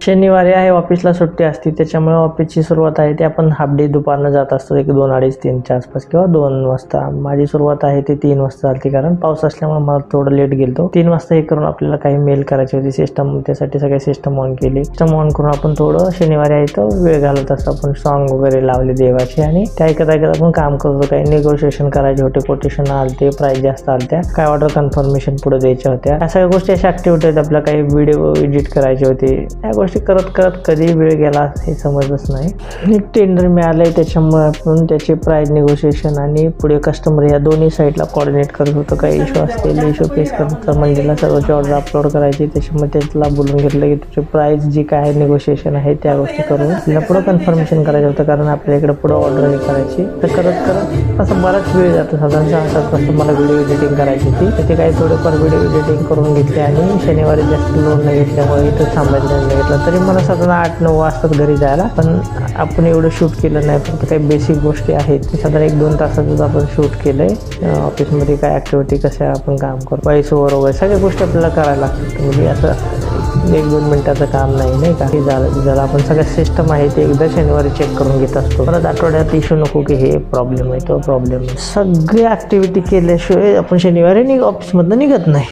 शनिवारी आहे ऑफिसला सुट्टी असते, त्याच्यामुळे ऑफिसची सुरुवात आहे ते आपण हाफ डे दुपारनं जात असतो, 1, 2, 2:30, 3च्या आसपास किंवा 2 वाजता. माझी सुरुवात आहे ते 3 वाजता झाली, कारण पाऊस असल्यामुळे मला थोडं लेट गेलतो. 3 वाजता हे करून आपल्याला काही मेल करायचे होते सिस्टम, त्यासाठी सगळे सिस्टम ऑन केली. सिस्टम ऑन करून आपण थोडं शनिवारी आहे तर वेळ घालत असतो. आपण सॉन्ग वगैरे लावले देवाचे आणि ते ऐकत ऐकत आपण काम करतो. काही निगोशिएशन करायचे होते, कोटेशन आलते, प्राइस जास्त आलत्या, काय ऑर्डर कन्फर्मेशन पुढे द्यायच्या होत्या. या सगळ्या गोष्टी अशा ऍक्टिव्हिटी आहेत. आपल्याला काही व्हिडिओ एडिट करायचे होते. या गोष्टी करत करत कधी वेळ गेला हे समजलंच नाही. एक टेंडर मिळालंय, त्याच्यामुळे आपण त्याचे प्राइस निगोशिएशन आणि पुढे कस्टमर या दोन्ही साईडला कोऑर्डिनेट करत होतो. काही इश्यू असतील, इश्यू फेस करत मंडळीला सर्वची ऑर्डर अपलोड करायची. त्याच्यामुळे त्याला बोलून घेतलं की तुझे प्राइस जी काय निगोशिएशन आहे त्या गोष्टी करून तिला पुढं कन्फर्मेशन करायचं होतं, कारण आपल्या इकडे पुढं ऑर्डर हे करायची. तर करत करत असं बराच वेळ जातो. साधारण 6-7 वाजता मला व्हिडिओ एडिटिंग करायची होती. तर ते काही थोडेफार व्हिडिओ एडिटिंग करून घेतले आणि शनिवारी जास्त लोड नाही घेतल्यामुळे इथं थांबायला नाही घेतलं. तरी मला साधारण 8-9 वाजतात घरी जायला, पण आपण एवढं शूट केलं नाही. फक्त काही बेसिक गोष्टी आहेत ते साधारण 1-2 तासातच आपण शूट केलंय. ऑफिसमध्ये काय ॲक्टिव्हिटी कशा आपण काम करतो, व्हॉइस ओव्हर वगैरे सगळ्या गोष्टी आपल्याला करायला लागतात. म्हणजे असं 1-2 मिनिटाचं काम नाही का. हे झालं आपण सगळं सिस्टम आहे ते एकदा शनिवारी चेक करून घेत असतो. परत आठवड्यात इश्यू नको की हे प्रॉब्लेम आहे तो प्रॉब्लेम आहे. सगळी ॲक्टिव्हिटी केल्याशिवाय आपण शनिवारी ऑफिसमधनं निघत नाही.